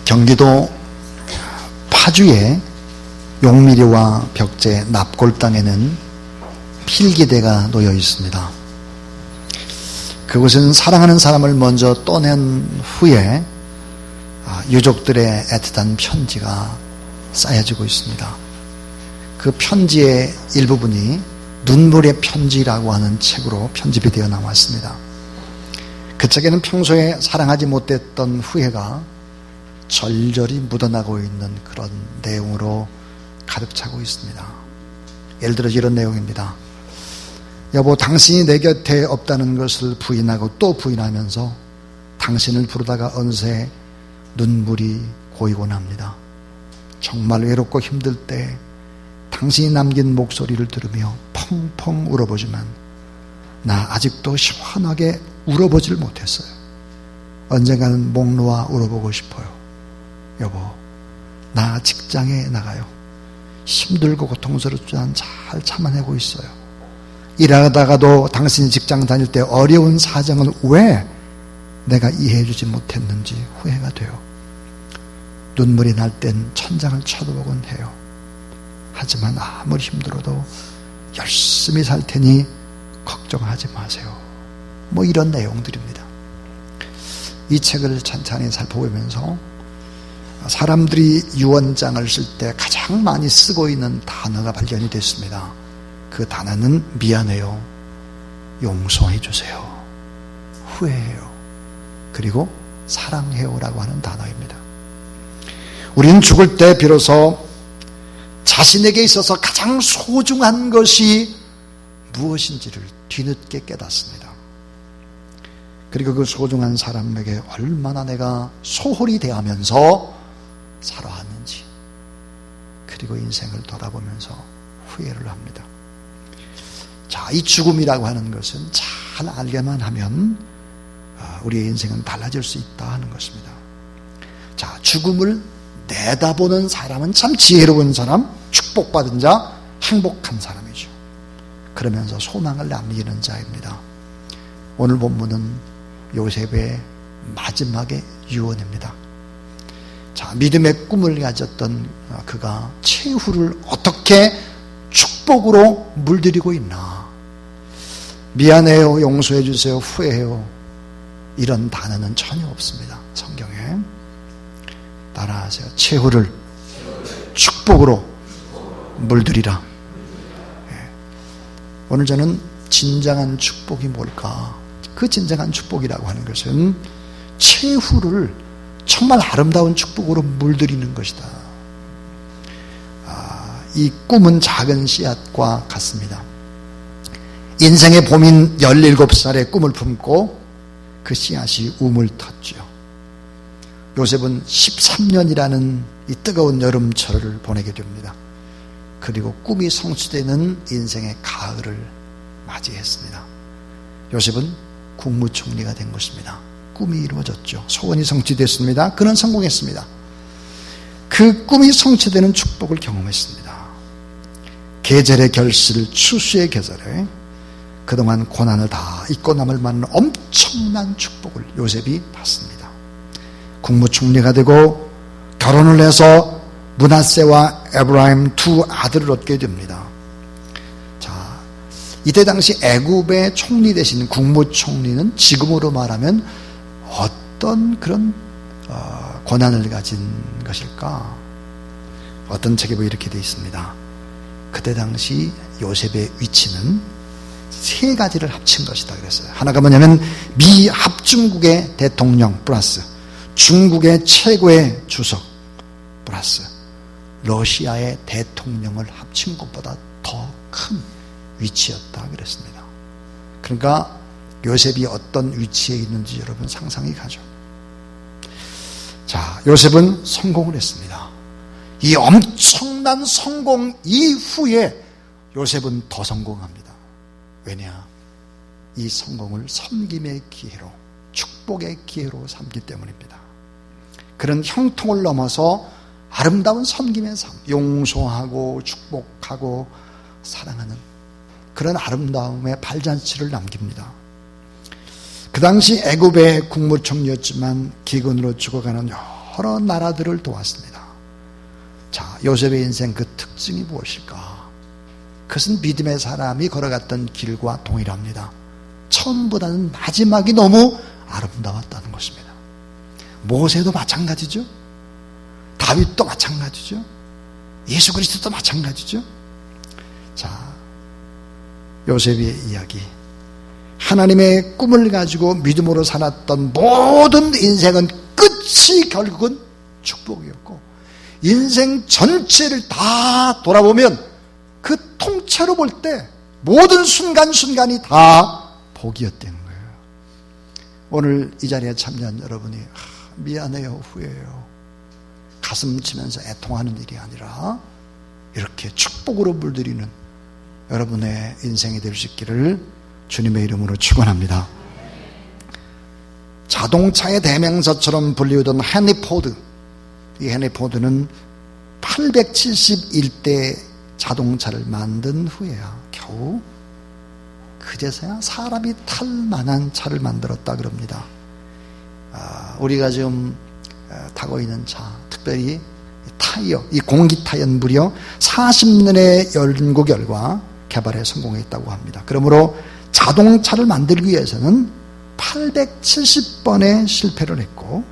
경기도 파주의 용미리와 벽제 납골 땅에는 필기대가 놓여 있습니다. 그곳은 사랑하는 사람을 먼저 떠난 후에 유족들의 애틋한 편지가 쌓여지고 있습니다. 그 편지의 일부분이 눈물의 편지라고 하는 책으로 편집이 되어 나왔습니다. 그 책에는 평소에 사랑하지 못했던 후회가 절절히 묻어나고 있는 그런 내용으로 가득 차고 있습니다. 예를 들어 이런 내용입니다. 여보, 당신이 내 곁에 없다는 것을 부인하고 또 부인하면서 당신을 부르다가 어느새 눈물이 고이곤 합니다. 정말 외롭고 힘들 때 당신이 남긴 목소리를 들으며 펑펑 울어보지만 나 아직도 시원하게 울어보질 못했어요. 언젠가는 목 놓아 울어보고 싶어요. 여보, 나 직장에 나가요. 힘들고 고통스럽지만 잘 참아내고 있어요. 일하다가도 당신이 직장 다닐 때 어려운 사정을 왜 내가 이해해주지 못했는지 후회가 돼요. 눈물이 날 땐 천장을 쳐다보곤 해요. 하지만 아무리 힘들어도 열심히 살 테니 걱정하지 마세요. 뭐 이런 내용들입니다. 이 책을 찬찬히 살펴보면서 사람들이 유언장을 쓸 때 가장 많이 쓰고 있는 단어가 발견이 됐습니다. 그 단어는 미안해요, 용서해 주세요, 후회해요, 그리고 사랑해요 라고 하는 단어입니다. 우리는 죽을 때 비로소 자신에게 있어서 가장 소중한 것이 무엇인지를 뒤늦게 깨닫습니다. 그리고 그 소중한 사람에게 얼마나 내가 소홀히 대하면서 살아왔는지, 그리고 인생을 돌아보면서 후회를 합니다. 자, 이 죽음이라고 하는 것은 잘 알게만 하면 우리의 인생은 달라질 수 있다 하는 것입니다. 자, 죽음을 내다보는 사람은 참 지혜로운 사람, 축복받은 자, 행복한 사람이죠. 그러면서 소망을 남기는 자입니다. 오늘 본문은 요셉의 마지막의 유언입니다. 자, 믿음의 꿈을 가졌던 그가 최후를 어떻게 축복으로 물들이고 있나. 미안해요, 용서해 주세요, 후회해요, 이런 단어는 전혀 없습니다. 성경에. 따라하세요. 최후를 축복으로 물들이라. 오늘 저는 진정한 축복이 뭘까? 그 진정한 축복이라고 하는 것은 최후를 정말 아름다운 축복으로 물들이는 것이다. 이 꿈은 작은 씨앗과 같습니다. 인생의 봄인 17살의 꿈을 품고 그 씨앗이 우물 텄죠. 요셉은 13년이라는 이 뜨거운 여름철을 보내게 됩니다. 그리고 꿈이 성취되는 인생의 가을을 맞이했습니다. 요셉은 국무총리가 된 것입니다. 꿈이 이루어졌죠. 소원이 성취됐습니다. 그는 성공했습니다. 그 꿈이 성취되는 축복을 경험했습니다. 계절의 결실, 추수의 계절에 그동안 고난을 다 잊고 남을 만한 엄청난 축복을 요셉이 받습니다. 국무총리가 되고 결혼을 해서 므낫세와 에브라임 두 아들을 얻게 됩니다. 자, 이때 당시 애굽의 총리 대신 국무총리는 지금으로 말하면 어떤 그런 권한을 가진 것일까? 어떤 책에 보면 이렇게 되어 있습니다. 그때 당시 요셉의 위치는 세 가지를 합친 것이다 그랬어요. 하나가 뭐냐면 미합중국의 대통령 플러스 중국의 최고의 주석 플러스 러시아의 대통령을 합친 것보다 더 큰 위치였다 그랬습니다. 그러니까 요셉이 어떤 위치에 있는지 여러분 상상이 가죠. 자, 요셉은 성공을 했습니다. 이 엄청난 성공 이후에 요셉은 더 성공합니다. 왜냐? 이 성공을 섬김의 기회로, 축복의 기회로 삼기 때문입니다. 그런 형통을 넘어서 아름다운 섬김의 삶, 용서하고 축복하고 사랑하는 그런 아름다움의 발잔치를 남깁니다. 그 당시 애굽의 국무총리였지만 기근으로 죽어가는 여러 나라들을 도왔습니다. 자, 요셉의 인생 그 특징이 무엇일까? 그것은 믿음의 사람이 걸어갔던 길과 동일합니다. 처음보다는 마지막이 너무 아름다웠다는 것입니다. 모세도 마찬가지죠. 다윗도 마찬가지죠. 예수 그리스도도 마찬가지죠. 자, 요셉의 이야기. 하나님의 꿈을 가지고 믿음으로 살았던 모든 인생은 끝이 결국은 축복이었고, 인생 전체를 다 돌아보면 그 통째로 볼 때 모든 순간순간이 다 복이었다는 거예요. 오늘 이 자리에 참여한 여러분이 미안해요, 후회해요, 가슴 치면서 애통하는 일이 아니라 이렇게 축복으로 물들이는 여러분의 인생이 될 수 있기를 주님의 이름으로 축원합니다. 자동차의 대명사처럼 불리우던 헨리 포드, 이 헨리 포드는 871대 자동차를 만든 후에야 겨우 그제서야 사람이 탈 만한 차를 만들었다 그럽니다. 우리가 지금 타고 있는 차, 특별히 타이어, 이 공기 타이어는 무려 40년의 연구 결과 개발에 성공했다고 합니다. 그러므로 자동차를 만들기 위해서는 870번의 실패를 했고,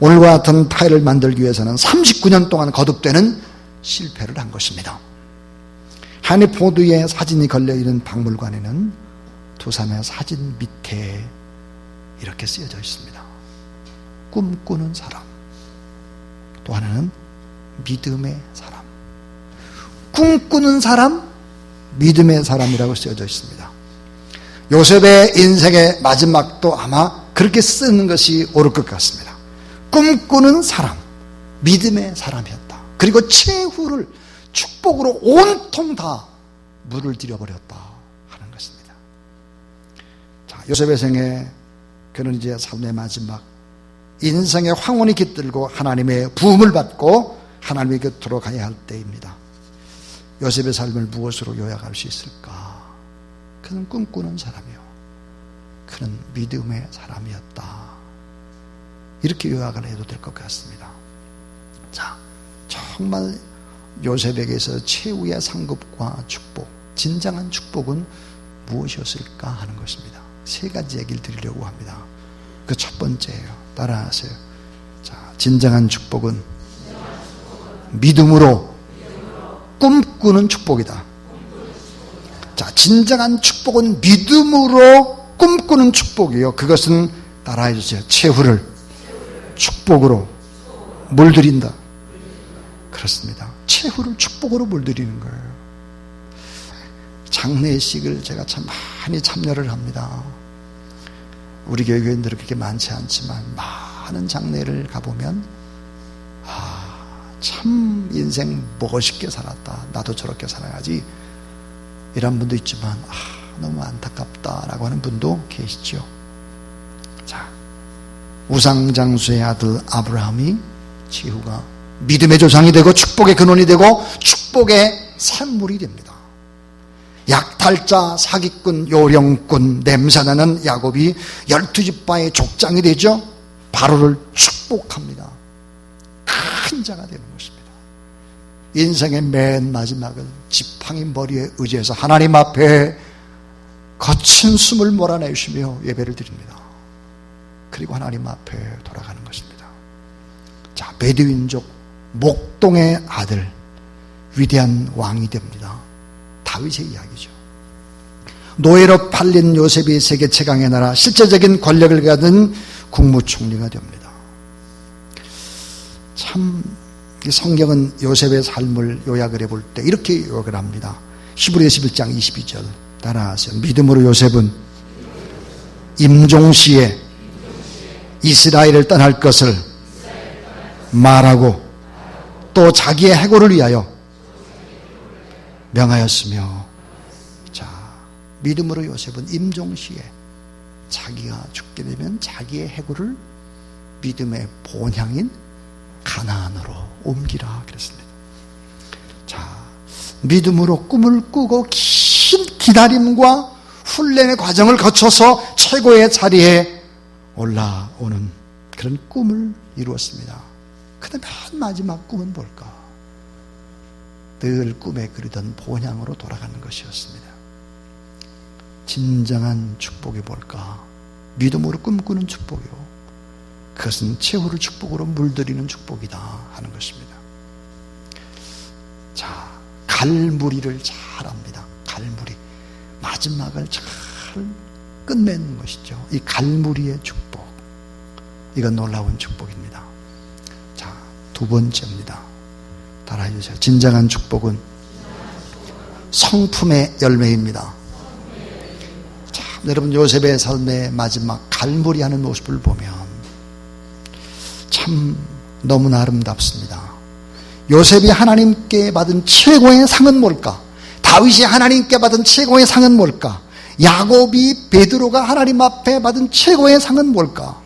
오늘과 같은 타이어를 만들기 위해서는 39년 동안 거듭되는 실패를 한 것입니다. 헨리 포드의 사진이 걸려있는 박물관에는 두 사람의 사진 밑에 이렇게 쓰여져 있습니다. 꿈꾸는 사람, 또 하나는 믿음의 사람. 꿈꾸는 사람, 믿음의 사람이라고 쓰여져 있습니다. 요셉의 인생의 마지막도 아마 그렇게 쓰는 것이 옳을 것 같습니다. 꿈꾸는 사람, 믿음의 사람이었다. 그리고 최후를 축복으로 온통 다 물을 들여버렸다 하는 것입니다. 자, 요셉의 생에 그는 이제 삶의 마지막, 인생의 황혼이 깃들고 하나님의 부음을 받고 하나님의 곁으로 가야 할 때입니다. 요셉의 삶을 무엇으로 요약할 수 있을까? 그는 꿈꾸는 사람이요, 그는 믿음의 사람이었다. 이렇게 요약을 해도 될 것 같습니다. 자, 정말 요셉에게서 최후의 상급과 축복, 진정한 축복은 무엇이었을까 하는 것입니다. 세 가지 얘기를 드리려고 합니다. 그 첫 번째예요. 따라하세요. 자, 진정한 축복은 믿음으로 꿈꾸는 축복이다. 자, 진정한 축복은 믿음으로 꿈꾸는 축복이요. 그것은 따라해 주세요. 최후를 축복으로 물들인다. 그렇습니다. 최후를 축복으로 물들이는 거예요. 장례식을 제가 참 많이 참여를 합니다. 우리 교회교인들은 그렇게 많지 않지만 많은 장례를 가보면 참 인생 멋있게 살았다, 나도 저렇게 살아야지, 이런 분도 있지만 너무 안타깝다라고 하는 분도 계시죠. 자, 우상장수의 아들 아브라함이 최후가 믿음의 조상이 되고 축복의 근원이 되고 축복의 샘물이 됩니다. 약탈자, 사기꾼, 요령꾼, 냄새나는 야곱이 12지파의 족장이 되죠. 바로를 축복합니다. 큰 자가 되는 것입니다. 인생의 맨 마지막을 지팡이 머리에 의지해서 하나님 앞에 거친 숨을 몰아내시며 예배를 드립니다. 그리고 하나님 앞에 돌아가는 것입니다. 자, 베두인족 목동의 아들, 위대한 왕이 됩니다. 다윗의 이야기죠. 노예로 팔린 요셉이 세계 최강의 나라, 실제적인 권력을 가진 국무총리가 됩니다. 참 성경은 요셉의 삶을 요약을 해볼 때 이렇게 요약을 합니다. 히브리서 11장 22절 따라하세요. 믿음으로 요셉은 임종시에 이스라엘을 떠날 것을 말하고 또 자기의 해고를 위하여 명하였으며, 자, 믿음으로 요셉은 임종시에 자기가 죽게 되면 자기의 해고를 믿음의 본향인 가나안으로 옮기라 그랬습니다. 자, 믿음으로 꿈을 꾸고 긴 기다림과 훈련의 과정을 거쳐서 최고의 자리에 올라오는 그런 꿈을 이루었습니다. 근데 맨 마지막 꿈은 뭘까? 늘 꿈에 그리던 본향으로 돌아가는 것이었습니다. 진정한 축복이 뭘까? 믿음으로 꿈꾸는 축복이요, 그것은 최후를 축복으로 물들이는 축복이다 하는 것입니다. 자, 갈무리를 잘 압니다. 갈무리, 마지막을 잘 끝내는 것이죠. 이 갈무리의 축복, 이건 놀라운 축복입니다. 자, 두 번째입니다. 따라해 주세요. 진정한 축복은 성품의 열매입니다. 자, 여러분, 요셉의 삶의 마지막 갈무리하는 모습을 보면 참 너무나 아름답습니다. 요셉이 하나님께 받은 최고의 상은 뭘까? 다윗이 하나님께 받은 최고의 상은 뭘까? 야곱이, 베드로가 하나님 앞에 받은 최고의 상은 뭘까?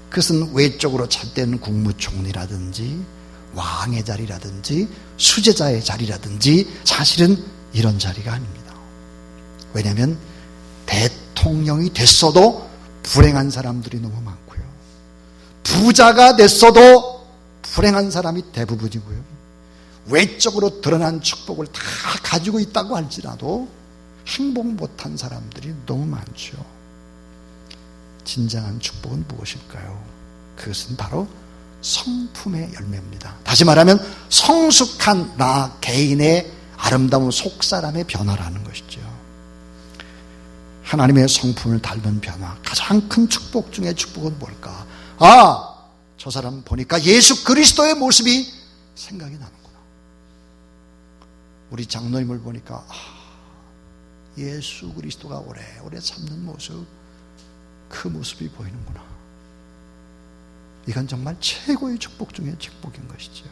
그것은 외적으로 잣된 국무총리라든지 왕의 자리라든지 수제자의 자리라든지 사실은 이런 자리가 아닙니다. 왜냐하면 대통령이 됐어도 불행한 사람들이 너무 많고요, 부자가 됐어도 불행한 사람이 대부분이고요, 외적으로 드러난 축복을 다 가지고 있다고 할지라도 행복 못한 사람들이 너무 많죠. 진정한 축복은 무엇일까요? 그것은 바로 성품의 열매입니다. 다시 말하면 성숙한 나 개인의 아름다운 속사람의 변화라는 것이죠. 하나님의 성품을 닮은 변화, 가장 큰 축복 중에 축복은 뭘까? 아, 저 사람 보니까 예수 그리스도의 모습이 생각이 나는구나. 우리 장로님을 보니까 예수 그리스도가 오래오래 참는 모습, 그 모습이 보이는구나. 이건 정말 최고의 축복 중에 축복인 것이죠.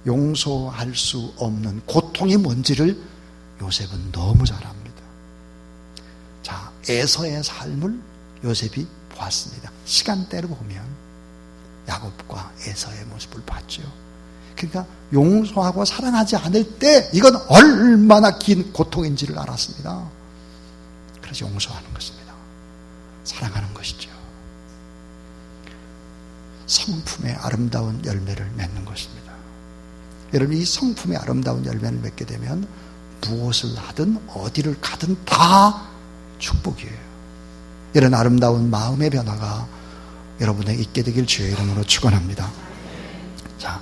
용서할 수 없는 고통이 뭔지를 요셉은 너무 잘 압니다. 자, 에서의 삶을 요셉이 보았습니다. 시간대로 보면 야곱과 에서의 모습을 봤죠. 그러니까 용서하고 사랑하지 않을 때 이건 얼마나 긴 고통인지를 알았습니다. 그래서 용서하는 것입니다. 사랑하는 것이죠. 성품의 아름다운 열매를 맺는 것입니다. 여러분, 이 성품의 아름다운 열매를 맺게 되면 무엇을 하든 어디를 가든 다 축복이에요. 이런 아름다운 마음의 변화가 여러분에게 있게 되길 주의 이름으로 축원합니다. 자,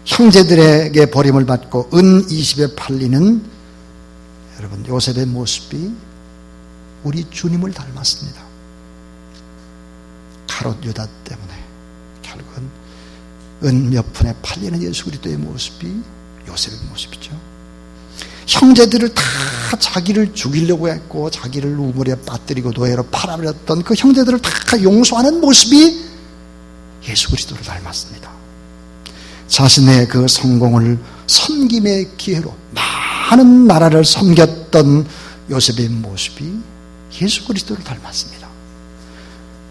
형제들에게 버림을 받고 은 20에 팔리는 여러분, 요셉의 모습이 우리 주님을 닮았습니다. 가롯 유다 때문에 결국은 은 몇 푼에 팔리는 예수 그리스도의 모습이 요셉의 모습이죠. 형제들을 다 자기를 죽이려고 했고 자기를 우물에 빠뜨리고 노예로 팔아버렸던 그 형제들을 다 용서하는 모습이 예수 그리스도를 닮았습니다. 자신의 그 성공을 섬김의 기회로 많은 나라를 섬겼던 요셉의 모습이 예수 그리스도를 닮았습니다.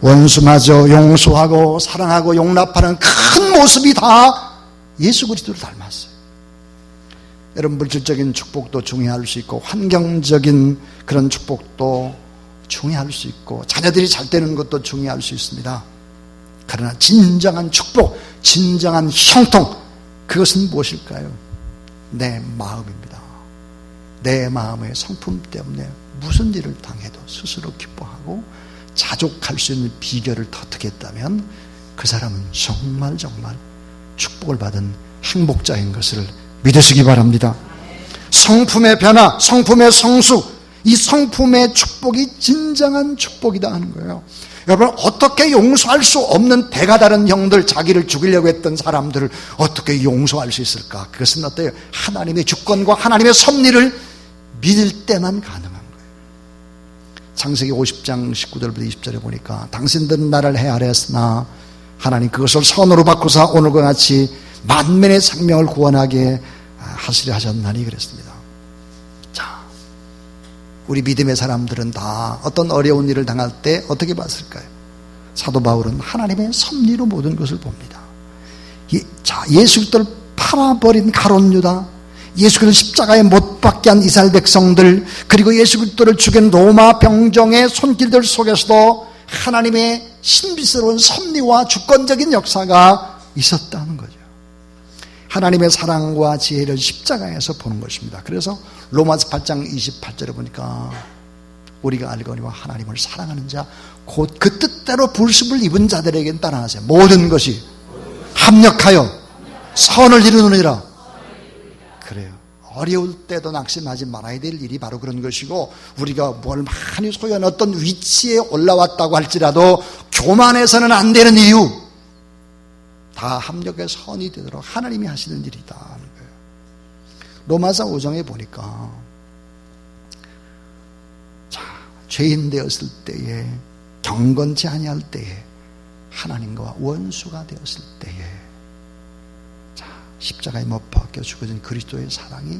원수마저 용서하고 사랑하고 용납하는 큰 모습이 다 예수 그리스도를 닮았어요. 여러분, 물질적인 축복도 중요할 수 있고 환경적인 그런 축복도 중요할 수 있고 자녀들이 잘 되는 것도 중요할 수 있습니다. 그러나 진정한 축복, 진정한 형통, 그것은 무엇일까요? 내 마음입니다. 내 마음의 성품 때문에 무슨 일을 당해도 스스로 기뻐하고 자족할 수 있는 비결을 터득했다면 그 사람은 정말 축복을 받은 행복자인 것을 믿으시기 바랍니다. 성품의 변화, 성품의 성숙, 이 성품의 축복이 진정한 축복이다 하는 거예요. 여러분, 어떻게 용서할 수 없는 대가 다른 형들, 자기를 죽이려고 했던 사람들을 어떻게 용서할 수 있을까? 그것은 어때요? 하나님의 주권과 하나님의 섭리를 믿을 때만 가능한 거예요. 창세기 50장 19절부터 20절에 보니까 당신들은 나를 헤아렸으나 하나님 그것을 선으로 바꾸사 오늘과 같이 만민의 생명을 구원하게 하시려 하셨나니 그랬습니다. 자, 우리 믿음의 사람들은 다 어떤 어려운 일을 당할 때 어떻게 봤을까요? 사도 바울은 하나님의 섭리로 모든 것을 봅니다. 자, 예수 그리스도를 팔아버린 가롯 유다, 예수 그리스도를 십자가에 못 박게 한 이스라엘 백성들, 그리고 예수 그리스도를 죽인 로마 병정의 손길들 속에서도 하나님의 신비스러운 섭리와 주권적인 역사가 있었다는 거죠. 하나님의 사랑과 지혜를 십자가에서 보는 것입니다. 그래서 로마서 8장 28절에 보니까 우리가 알거니와 하나님을 사랑하는 자 곧 그 뜻대로 부르심을 입은 자들에게는 따라하세요. 모든 것이 합력하여 선을 이루느니라. 그래요. 어려울 때도 낙심하지 말아야 될 일이 바로 그런 것이고, 우리가 뭘 많이 소유한 어떤 위치에 올라왔다고 할지라도 교만해서는 안 되는 이유, 다 합력의 선이 되도록 하나님이 하시는 일이다 하는 거예요. 로마서 5장에 보니까 자, 죄인 되었을 때에, 경건치 아니할 때에, 하나님과 원수가 되었을 때에, 자, 십자가에 못 박혀 죽어진 그리스도의 사랑이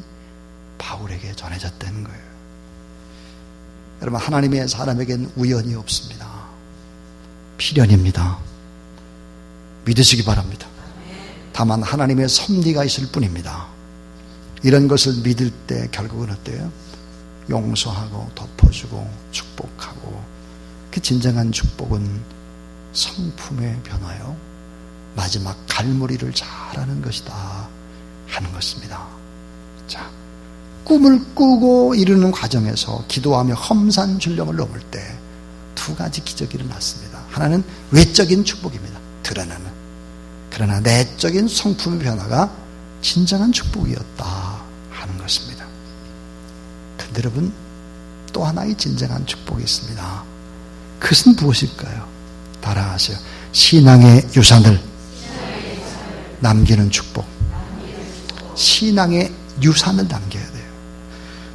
바울에게 전해졌다는 거예요. 여러분, 하나님의 사람에겐 우연이 없습니다. 필연입니다. 믿으시기 바랍니다. 다만 하나님의 섭리가 있을 뿐입니다. 이런 것을 믿을 때 결국은 어때요? 용서하고 덮어주고 축복하고, 그 진정한 축복은 성품의 변화요, 마지막 갈무리를 잘하는 것이다 하는 것입니다. 자, 꿈을 꾸고 이루는 과정에서 기도하며 험산줄령을 넘을 때 두 가지 기적이 일어났습니다. 하나는 외적인 축복입니다. 드러나는. 그러나 내적인 성품의 변화가 진정한 축복이었다 하는 것입니다. 그런데 여러분, 또 하나의 진정한 축복이 있습니다. 그것은 무엇일까요? 따라하세요. 신앙의 유산을 남기는 축복. 신앙의 유산을 남겨야 돼요.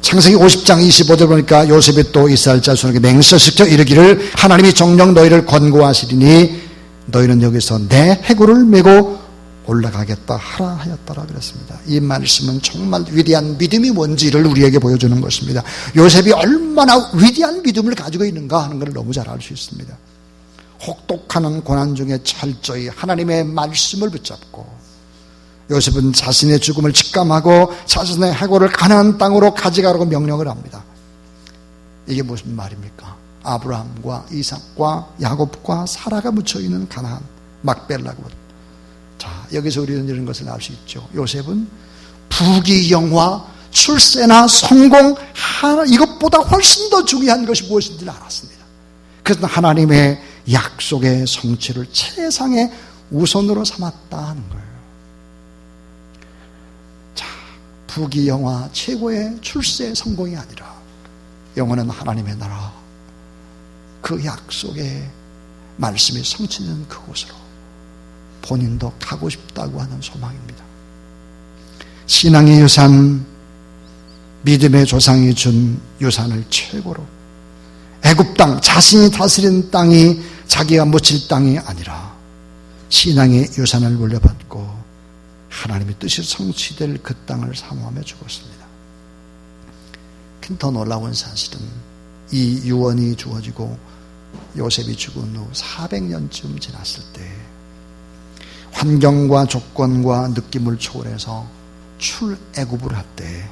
창세기 50장 25절 보니까 요셉이 또 이스라엘 자손에게 맹세시켜 이르기를 하나님이 정녕 너희를 권고하시리니 너희는 여기서 내 해골을 메고 올라가겠다 하라 하였더라 그랬습니다. 이 말씀은 정말 위대한 믿음이 뭔지를 우리에게 보여주는 것입니다. 요셉이 얼마나 위대한 믿음을 가지고 있는가 하는 것을 너무 잘 알 수 있습니다. 혹독하는 고난 중에 철저히 하나님의 말씀을 붙잡고, 요셉은 자신의 죽음을 직감하고 자신의 해골을 가나안 땅으로 가져가라고 명령을 합니다. 이게 무슨 말입니까? 아브라함과 이삭과 야곱과 사라가 묻혀있는 가나안, 막벨라고. 자, 여기서 우리는 이런 것을 알 수 있죠. 요셉은 부귀영화, 출세나 성공, 이것보다 훨씬 더 중요한 것이 무엇인지를 알았습니다. 그래서 하나님의 약속의 성취를 최상의 우선으로 삼았다 하는 거예요. 자, 부귀영화, 최고의 출세 성공이 아니라 영원한 하나님의 나라, 그 약속의 말씀이 성취되는 그곳으로 본인도 가고 싶다고 하는 소망입니다. 신앙의 유산, 믿음의 조상이 준 유산을 최고로, 애굽 땅, 자신이 다스리는 땅이 자기가 묻힐 땅이 아니라 신앙의 유산을 물려받고 하나님의 뜻이 성취될 그 땅을 사모하며 죽었습니다. 더 놀라운 사실은 이 유언이 주어지고 요셉이 죽은 후 400년쯤 지났을 때 환경과 조건과 느낌을 초월해서 출애굽을 할 때,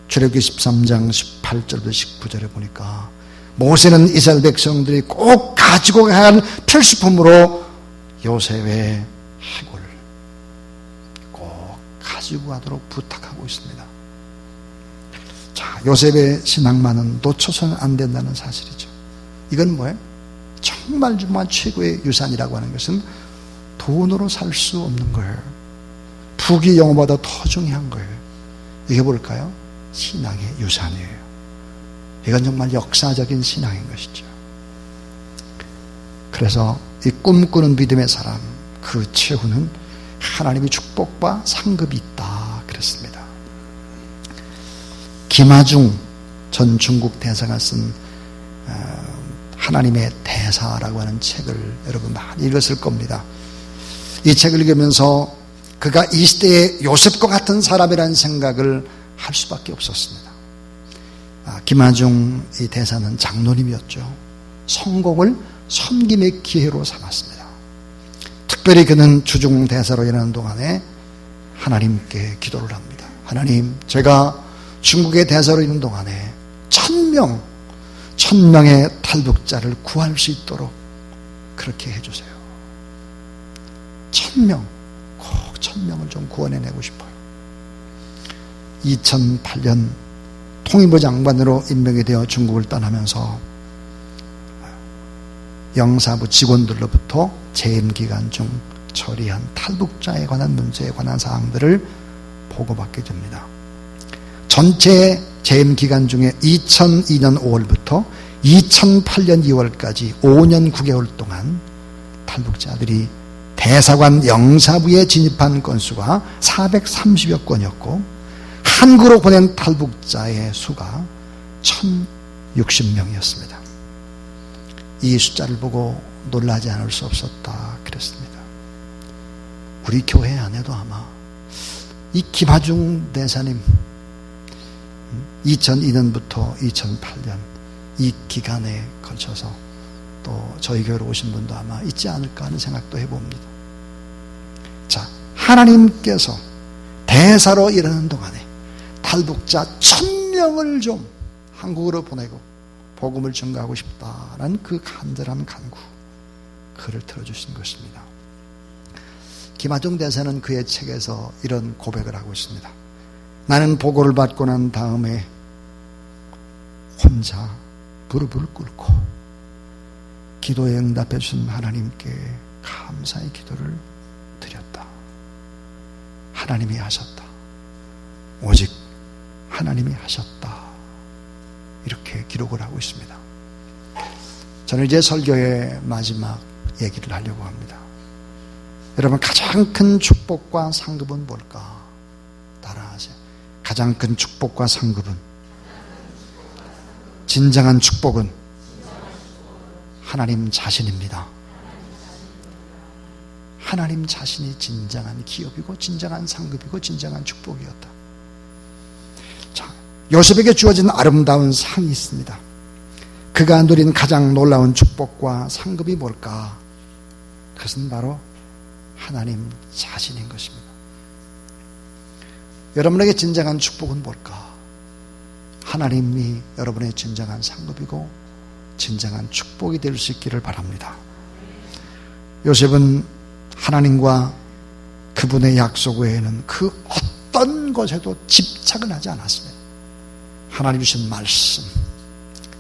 출애굽기 13장 18절부터 19절에 보니까 모세는 이스라엘 백성들이 꼭 가지고 가야 할 필수품으로 요셉의 해골을 꼭 가지고 가도록 부탁하고 있습니다. 자, 요셉의 신앙만은 놓쳐서는 안 된다는 사실이죠. 이건 뭐예요? 정말 최고의 유산이라고 하는 것은 돈으로 살 수 없는 거예요. 부귀영화보다 더 중요한 거예요. 이게 뭘까요? 신앙의 유산이에요. 이건 정말 역사적인 신앙인 것이죠. 그래서 이 꿈꾸는 믿음의 사람, 그 최후는 하나님의 축복과 상급이 있다 그랬습니다. 김하중 전 중국 대사가 쓴 하나님의 대사라고 하는 책을 여러분 많이 읽었을 겁니다. 이 책을 읽으면서 그가 이 시대의 요셉과 같은 사람이라는 생각을 할 수밖에 없었습니다. 김하중 이 대사는 장로님이었죠. 성공을 섬김의 기회로 삼았습니다. 특별히 그는 주중 대사로 일하는 동안에 하나님께 기도를 합니다. 하나님, 제가 중국의 대사로 있는 동안에 1000명의 탈북자를 구할 수 있도록 그렇게 해주세요. 1000명, 꼭 1000명을 좀 구원해내고 싶어요. 2008년 통일부 장관으로 임명이 되어 중국을 떠나면서 영사부 직원들로부터 재임 기간 중 처리한 탈북자에 관한 문제에 관한 사항들을 보고받게 됩니다. 전체 재임 기간 중에 2002년 5월부터 2008년 2월까지 5년 9개월 동안 탈북자들이 대사관 영사부에 진입한 건수가 430여 건이었고 한국으로 보낸 탈북자의 수가 1060명이었습니다. 이 숫자를 보고 놀라지 않을 수 없었다 그랬습니다. 우리 교회 안에도 아마 이 김하중 대사님 2002년부터 2008년 이 기간에 걸쳐서 또 저희 교회로 오신 분도 아마 있지 않을까 하는 생각도 해봅니다. 자, 하나님께서 대사로 일하는 동안에 탈북자 1000명을 좀 한국으로 보내고 복음을 전가하고 싶다라는 그 간절한 간구, 그를 들어주신 것입니다. 김하중 대사는 그의 책에서 이런 고백을 하고 있습니다. 나는 보고를 받고 난 다음에 혼자 무릎을 꿇고 기도에 응답해 주신 하나님께 감사의 기도를 드렸다. 하나님이 하셨다. 오직 하나님이 하셨다. 이렇게 기록을 하고 있습니다. 저는 이제 설교의 마지막 얘기를 하려고 합니다. 여러분, 가장 큰 축복과 상급은 뭘까? 따라하세요. 가장 큰 축복과 상급은, 진정한 축복은 하나님 자신입니다. 하나님 자신이 진정한 기업이고 진정한 상급이고 진정한 축복이었다. 자, 요셉에게 주어진 아름다운 상이 있습니다. 그가 누린 가장 놀라운 축복과 상급이 뭘까? 그것은 바로 하나님 자신인 것입니다. 여러분에게 진정한 축복은 뭘까? 하나님이 여러분의 진정한 상급이고 진정한 축복이 될 수 있기를 바랍니다. 요셉은 하나님과 그분의 약속 외에는 그 어떤 것에도 집착을 하지 않았습니다. 하나님 주신 말씀,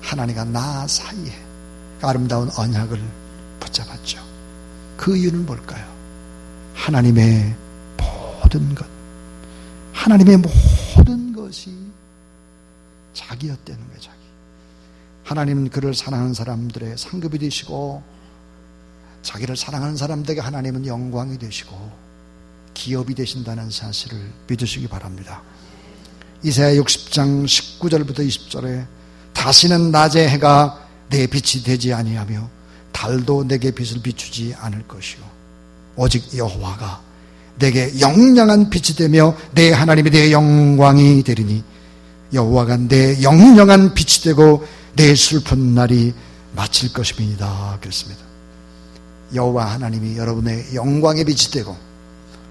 하나님과 나 사이에 아름다운 언약을 붙잡았죠. 그 이유는 뭘까요? 하나님의 모든 것, 하나님의 모든 것이 자기였다는 거예요. 자기. 하나님은 그를 사랑하는 사람들의 상급이 되시고 자기를 사랑하는 사람들에게 하나님은 영광이 되시고 기업이 되신다는 사실을 믿으시기 바랍니다. 이사야 60장 19절부터 20절에 다시는 낮의 해가 내 빛이 되지 아니하며 달도 내게 빛을 비추지 않을 것이요 오직 여호와가 내게 영영한 빛이 되며 내 하나님이 내 영광이 되리니 여호와가 내 영영한 빛이 되고 내 슬픈 날이 마칠 것입니다. 그랬습니다. 여호와 하나님이 여러분의 영광의 빛이 되고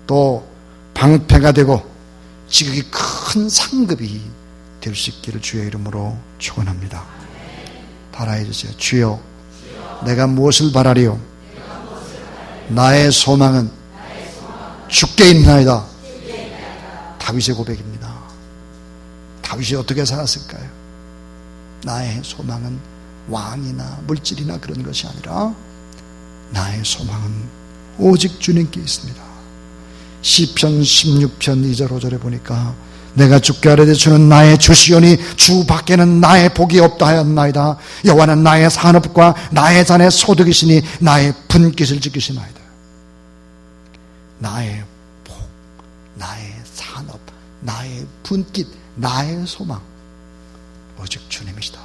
또 방패가 되고 지극히 큰 상급이 될 수 있기를 주의 이름으로 축원합니다. 따라해 주세요. 주여, 내가 무엇을 바라리요? 나의 소망은 주께 있나이다. 다윗의 고백입니다. 다윗이 어떻게 살았을까요? 나의 소망은 왕이나 물질이나 그런 것이 아니라 나의 소망은 오직 주님께 있습니다. 시편 16편 2절 5절에 보니까 내가 주께 아뢰되 주는 나의 주시오니 주 밖에는 나의 복이 없다 하였나이다. 여호와는 나의 산업과 나의 잔의 소득이시니 나의 분깃을 지키시나이다. 나의 복, 나의 산업, 나의 분깃, 나의 소망 오직 주님이시다.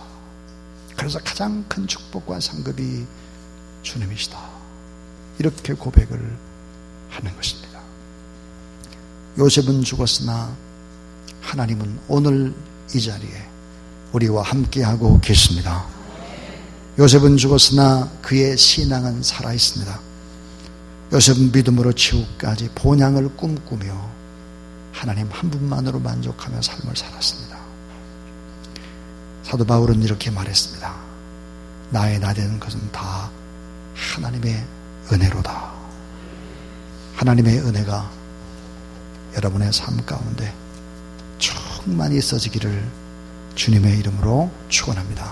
그래서 가장 큰 축복과 상급이 주님이시다. 이렇게 고백을 하는 것입니다. 요셉은 죽었으나 하나님은 오늘 이 자리에 우리와 함께하고 계십니다. 요셉은 죽었으나 그의 신앙은 살아있습니다. 요셉은 믿음으로 지옥까지 본향을 꿈꾸며 하나님 한 분만으로 만족하며 삶을 살았습니다. 사도 바울은 이렇게 말했습니다. 나의 나되는 것은 다 하나님의 은혜로다. 하나님의 은혜가 여러분의 삶 가운데 충만히 있어지기를 주님의 이름으로 축원합니다.